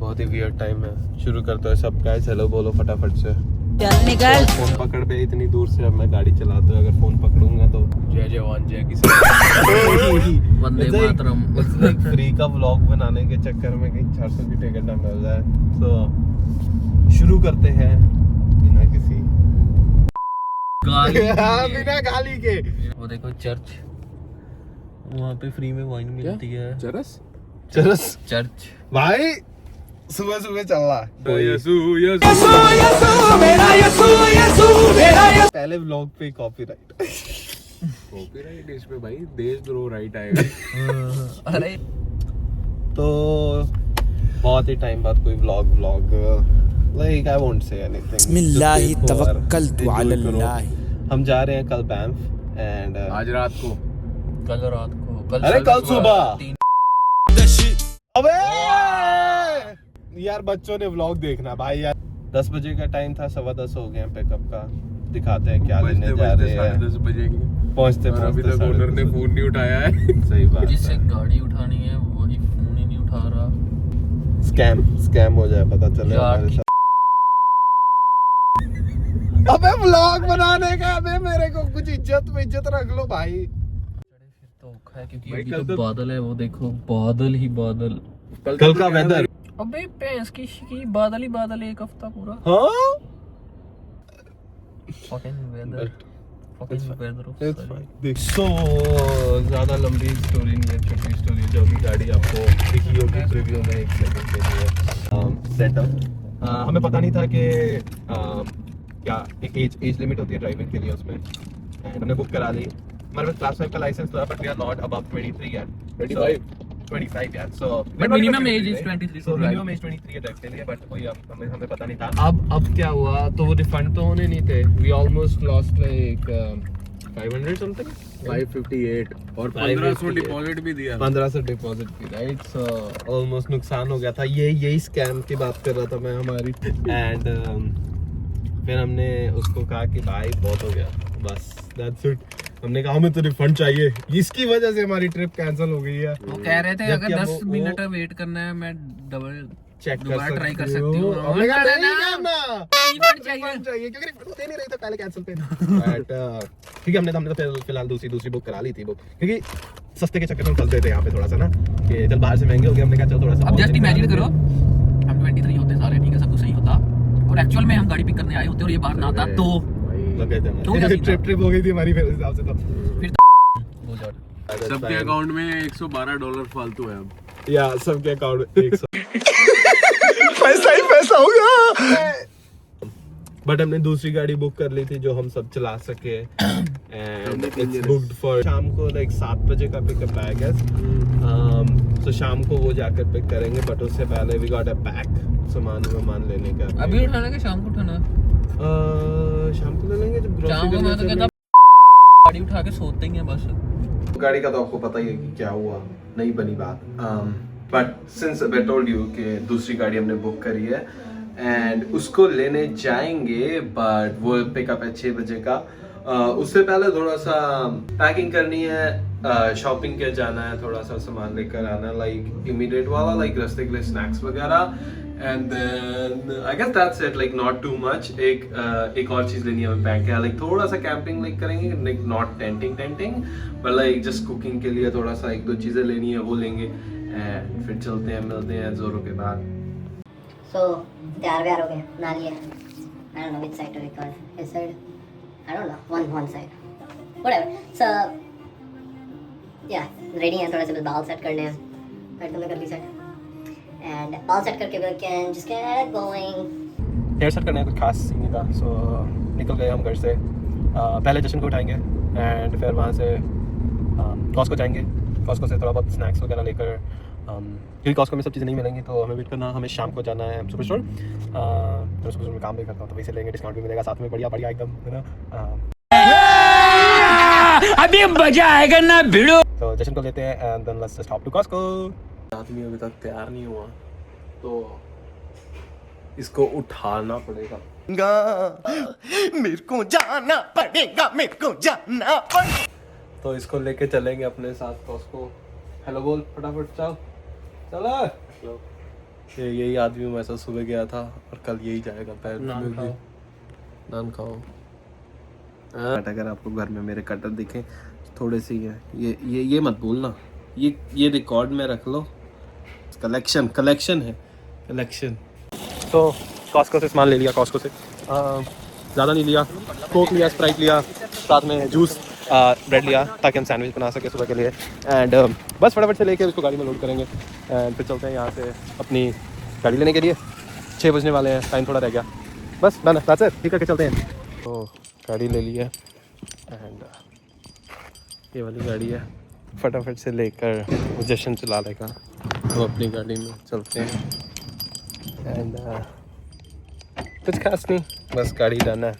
बहुत ही weird time है। शुरू करते हैं सब गाइस, हेलो बोलो फटाफट से। चल निकल। फोन पकड़ पे इतनी दूर से अब मैं गाड़ी चलाता हूँ, अगर फोन पकड़ूंगा तो जय जवान जय किसान वंदे मातरम। लाइक फ्री का व्लॉग बनाने के चक्कर में कहीं 400 की टिकट ना मिल जाए। तो शुरू करते हैं बिना किसी गाली बिना गाली के। वो देखो चर्च, वहाँ पे फ्री में वाइन मिलती है। चरस चरस चर्च भाई सुबह सुबह चल रहा है। यसू मेरा यसू मेरा यसू। पहले व्लॉग पे कॉपीराइट कॉपीराइट इस पे भाई देशद्रोह राइट आएगा। अरे तो बहुत ही टाइम बाद कोई vlog like I won't say anything. बिस्मिल्लाहि तवक्कलतु अलल्लाह। हम जा रहे हैं कल बैंफ एंड आज रात को कल रात को अरे कल सुबह 3 अबे यार बच्चों ने व्लॉग देखना भाई यार। 10 बजे का टाइम था, 10:15 हो गए पिकअप का। दिखाते हैं क्या लेने जा रहे हैं। 10:30 बजे की पहुंचते अभी तक ओनर ने फोन नहीं उठाया है। सही बात जिससे है। गाड़ी उठानी है वही फोन ही नहीं उठा रहा। स्कैम हो जाए पता चले यार, हमारे साथ। अबे व्लॉग बनाने का अबे मेरे को कुछ इज्जत रख लो भाई। फिर तो औखा है क्योंकि भाई अभी कल तो तो- बादल है, वो देखो बादल ही बादल। कल का वेदर अबे भैंस की बादल ही बादल है एक हफ्ता पूरा। हाँ फकिंग वेदर, फकिंग वेदर। सो ज्यादा लंबी स्टोरी नहीं है, छोटी स्टोरी जो भी गाड़ी आपको दिखी होगी प्रीव्यू में 1 सेकंड के लिए। सेटअप हमें पता नहीं था कि क्या एक एज लिमिट होती है ड्राइविंग के लिए उसमें, एंड हमने बुक करा ली। हमारे पास क्लास 5 का लाइसेंस था but we are not above 23 यार। 25 यार। सो But minimum age is 23 so to drive. minimum age 23 है ड्राइव के लिए, बट वही हमें पता नहीं था। अब क्या हुआ, तो वो रिफंड तो होने नहीं थे। We almost lost like 500 something 558 और 558 1500 डिपॉजिट भी दिया। 1500 डिपॉजिट की, राइट। सो ऑलमोस्ट नुकसान हो गया था। यही स्कैम की बात कर रहा था मैं हमारी। एंड फिर हमने उसको कहा कि भाई बहुत हो गया, बस दैट्स इट। हमने कहा हमें तो रिफंड चाहिए, इसकी वजह से हमारी ट्रिप कैंसिल हो गई है। वो कह रहे थे जबकि अगर अब 10 वो- मिनट वेट करना है मैं डबल चेक दोबारा ट्राई कर सकती हूँ। हमने कहा ना, नहीं ना, करना। रिफंड चाहिए। रिफंड चाहिए क्योंकि रिफंड दे नहीं रही तो पहले कैंसिल पे। बट ठीक है, हमने तो फिलहाल दूसरी बुक करा ली थी बुक, क्योंकि सस्ते के चक्कर में फंसते थे यहाँ पे थोड़ा सा ना, कि चल बाहर से महंगे हो गए। हमने कहा चल थोड़ा सा अब जस्ट इमेजिन करो हम 23 होते सारे, ठीक है सब कुछ सही होता और एक्चुअल में हम गाड़ी पिक करने आए होते और ये बाहर ना आता तो लगे थे तो क्या हमारे। सीन था? ट्रिप हो गई थी हमारी फिर इस हिसाब से तो। फिर वो जा सबके अकाउंट में $112 फालतू है अब। या सबके अकाउंट 100 पैसा ही पैसा होगा। बट हमने दूसरी गाड़ी बुक कर ली थी जो हम सब चला सके, एंड इट्स बुक्ड फॉर शाम को लाइक 7 बजे का पिकअप है आई गेस। तो शाम को वो जाकर पिक करेंगे, बट उससे पहले वी गॉट अ पैक सामान लेने का। अभी उठाना कि शाम को उठाना? शाम को ले लेंगे जब शाम को मैं तो ग्रोसरी कहता गाड़ी उठा के सोते ही हैं बस। गाड़ी का तो आपको पता ही है कि क्या हुआ, नहीं बनी बात। But since I told you कि दूसरी गाड़ी हमने बुक करी है एंड उसको लेने जाएंगे, बट वो पिकअप है 6 बजे का। उससे पहले थोड़ा सा पैकिंग करनी है, शॉपिंग के जाना है, थोड़ा सा सामान लेकर आना लाइक इमीडिएट वाला, लाइक रास्ते के लिए स्नैक्स वगैरह। And then I guess that's it, like not too much. एक और चीज लेनी है हमें पैक है, लाइक थोड़ा सा कैंपिंग लाइक करेंगे, like not tenting but like just cooking के लिए थोड़ा सा 1-2 चीजें लेनी है, वो लेंगे। एंड फिर चलते हैं, मिलते हैं जोरों के बाद। So, तैयार व्यार हो गए, ना लिए। I don't know which side to record. This side? I don't know. One side. Whatever. So, yeah, ready हैं, थोड़ा सा बस बाल सेट करने हैं। कर तुमने कर ली सेट? And बाल सेट करके we can just get going. Hair set करने का कुछ खास नहीं था, सो निकल गए हम घर से। पहले जश्न को उठाएंगे एंड फिर वहाँ से कॉस्को जाएंगे। कॉस्को से थोड़ा बहुत स्नैक्स वगैरह लेकर, क्योंकि कॉस्को में सब चीज़ें नहीं मिलेंगी तो हमें वेट करना। हमें शाम को जाना है सुपर स्टोर। सुपर स्टोर में काम भी करता हूँ तो वहीं से लेंगे, डिस्काउंट भी मिलेगा साथ में, बढ़िया एकदम, है ना। अभी मजा आएगा ना भिड़ो। तो जश्न को लेते हैं and then let's just hop to Costco. आदमी अभी तक तैयार नहीं हुआ तो इसको उठाना पड़ेगा। मेरे को जाना पड़ेगा, मेरे को जाना पड़ेगा। तो इसको लेके चलेंगे अपने साथ कॉस्को। हेलो बोल फटाफट, चल चलो। यही आदमी मैं ऐसा सुबह गया था और कल यही जाएगा। नान खाओ। अगर आपको घर में मेरे कटर दिखे थोड़े से ही है, ये मत भूलना, ये रिकॉर्ड में रख लो। कलेक्शन है। तो कॉस्को से सामान ले लिया, कॉस्को से ज़्यादा नहीं लिया, कोक लिया, स्प्राइट लिया, साथ में जूस, ब्रेड लिया ताकि हम सैंडविच बना सके सुबह के लिए। एंड बस फटाफट से लेके उसको गाड़ी में लोड करेंगे एंड फिर चलते हैं यहाँ से अपनी गाड़ी लेने के लिए। 6 बजने वाले हैं, टाइम थोड़ा रह गया, बस डन है, ठीक है चलते हैं। तो गाड़ी ले ली है एंड ये वाली गाड़ी है, फटाफट से लेकर जशन चला लेगा, तो अपनी गाड़ी में चलते हैं। एंड कुछ खास नहीं, बस गाड़ी डन है।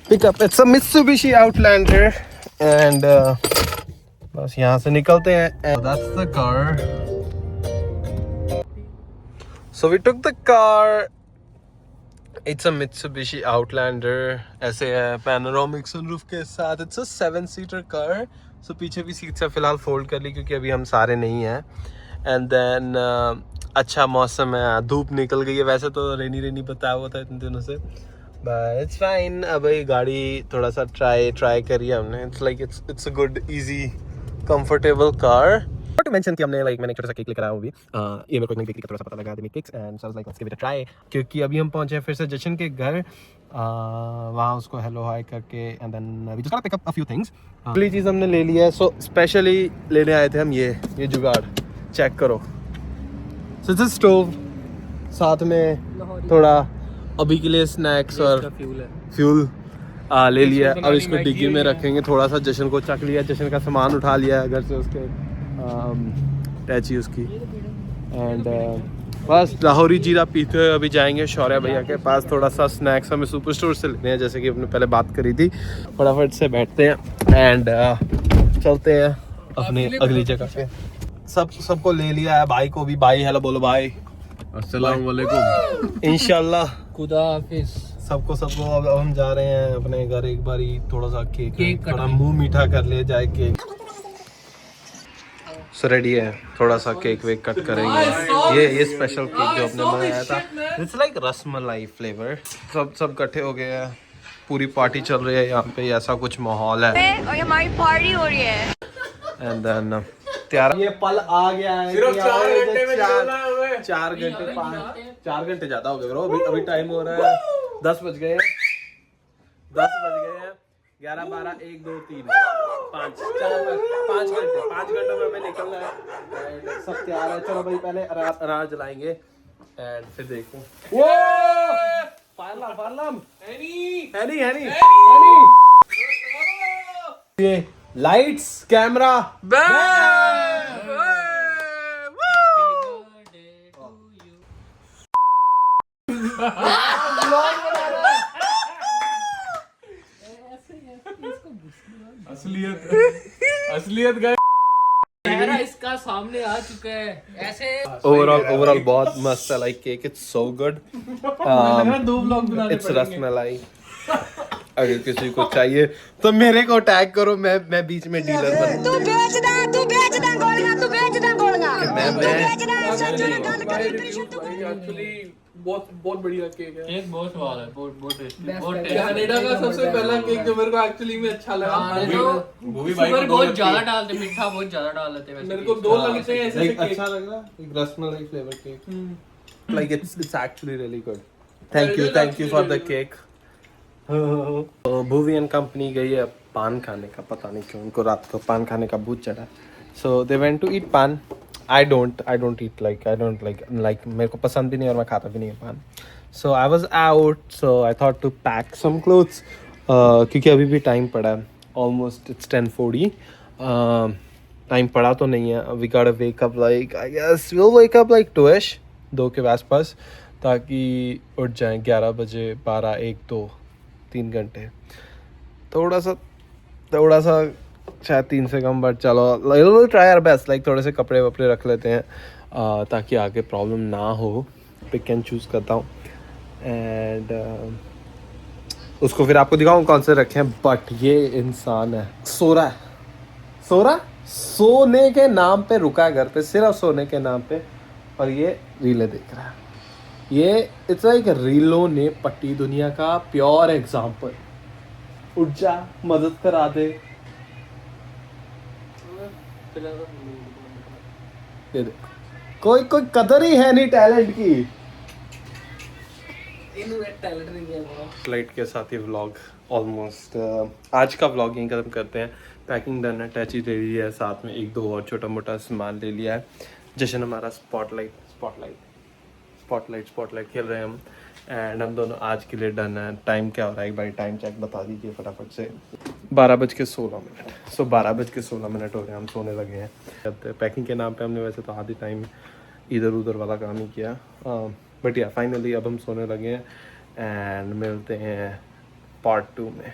Pickup it's a Mitsubishi Outlander and बस यहाँ से निकलते हैं। That's the car, so we took the car. It's a Mitsubishi Outlander, ऐसे है पैनोरामिक सनरूफ के साथ। इट्स अ 7-सीटर कार, सो पीछे भी सीट्स है फिलहाल फोल्ड कर ली क्योंकि अभी हम सारे नहीं हैं। एंड देन अच्छा मौसम है, धूप निकल गई है, वैसे तो रेनी बताया हुआ था इतने दिनों से, बट इट्स फाइन। अब ये गाड़ी थोड़ा सा ट्राई करी है हमने। It's like it's a good easy comfortable car. To mention कि हमने मैंने एक छोटा सा केक लेकर आया हूँ अभी। ये मेरे को नई बेकरी का थोड़ा सा पता लगा the cakes and so I was like let's give it a try, क्योंकि अभी हम पहुंचे हैं फिर से जशन के घर। वहाँ उसको हेलो हाय करके and then we just pick up a few things. पहली चीज़ हमने ले लिया है, सो स्पेशली लेने आए थे हम ये जुगाड़, चेक करो। सो इट्स स्टोव, साथ में थोड़ा अभी के लिए स्नैक्स और फ्यूल ले लिया। अब इसको डिग्गी में रखेंगे। थोड़ा सा जशन को चख लिया, जशन का सामान उठा लिया है घर से, उसके टैची उसकी। एंड बस लाहौरी जीरा पीते हुए अभी जाएंगे शौर्य भैया के पास। थोड़ा सा स्नैक्स हमें सुपर स्टोर से लेने हैं, जैसे कि हमने पहले बात करी थी। फटाफट से बैठते हैं एंड चलते हैं अपनी अगली जगह पे। सबको ले लिया है, भाई को भी। भाई हेलो बोलो भाई। अस्सलाम वालेकुम। इंशाल्लाह खुदा हाफिज। सबको अब हम जा रहे हैं अपने घर। एक बारी थोड़ा सा केक थोड़ा मुंह मीठा कर ले जाए केक। सो रेडी है, थोड़ा सा केक वेक कट करेंगे। ये स्पेशल केक जो अपने बनाया था, इट्स लाइक रसमलाई फ्लेवर। सब इकट्ठे हो गए हैं, पूरी पार्टी चल रही है यहाँ पे, ऐसा कुछ माहौल है और हमारी पार्टी हो रही है। एंड देन त्यार ये पल आ गया है। सिर्फ 4 घंटे में चलना है। 4 घंटे 4 घंटे ज्यादा हो गए ब्रो। अभी टाइम हो रहा है 10 बज गए हैं। 11 12 1 2 3 5 घंटे। 5 घंटों में हमें निकलना है। सब तैयार है, चलो भाई पहले अनार जलाएंगे एंड फिर देखते हैं। वो फारलम हैनी ये लाइट्स कैमरा असलियत गए। चेहरा इसका सामने आ चुका है ऐसे। ओवरऑल बहुत मस्त है। Like cake it's so good. 2 vlog बनाने इट्स रसमलाई। अगर किसी को चाहिए तो मेरे को टैग करो, मैं बीच में डीलर बनूं। तू बेच दे गोलियां एक्चुअली बहुत बढ़िया केक है। केक बहुत स्वाद है, बहुत टेस्टी, बहुत कनाडा का सबसे पहला केक जो मेरे को एक्चुअली में अच्छा लगा। वो भी भाई बहुत ज्यादा डालते, मीठा बहुत ज्यादा डाल देते हैं। मेरे को 2 लगते हैं ऐसे केक। अच्छा लगा, एक rasmalai flavour cake. Like it's actually really good. Thank you for the cake. Bhuvi and company गई है पान खाने का, पता नहीं क्यों उनको रात को पान खाने का भूत चढ़ा। सो दे वेंट टू ईट पान। I don't eat like मेरे को पसंद भी नहीं और मैं खाता भी नहीं है पान। So I was out, so I thought to pack some clothes क्योंकि अभी भी टाइम पड़ा है, almost it's 10:40। टाइम पड़ा तो नहीं है। We gotta wake up like I guess we'll wake up like 2ish, 2 के आसपास, ताकि उठ जाएं 11 बजे, 12 1 2 3 घंटे। थोड़ा सा शायद 3 से कम, बट चलो ट्राई आवर बेस्ट। लाइक थोड़े से कपड़े वपड़े रख लेते हैं ताकि आगे प्रॉब्लम ना हो। पिक एंड चूज़ करता हूँ एंड उसको फिर आपको दिखाऊँ कौन से रखे हैं। बट ये इंसान है, सो रहा सोने के नाम पे रुका है घर पे, सिर्फ सोने के नाम पे। और ये रीले देख रहा है। ये इट्स लाइक रीलों ने पट्टी दुनिया का प्योर एग्जाम्पल। उठ जा, मदद करा दे। ये देख, कोई कदर ही है नहीं टैलेंट की। फ्लाइट के साथ ही व्लॉग ऑलमोस्ट आज का व्लॉग यहीं खत्म करते हैं। पैकिंग डन है, टैची ले ली है, साथ में एक दो और छोटा मोटा सामान ले लिया है। जशन हमारा स्पॉटलाइट खेल रहे हैं हम, एंड हम दोनों आज के लिए डन है। टाइम क्या हो रहा है एक बार टाइम चेक बता दीजिए फटाफट से। 12:16 सो 12:16 हो रहे हैं, हम सोने लगे हैं। पैकिंग के नाम पे हमने वैसे तो आधी टाइम इधर उधर वाला काम ही किया, बट या फाइनली अब हम सोने लगे हैं। एंड मिलते हैं पार्ट 2 में।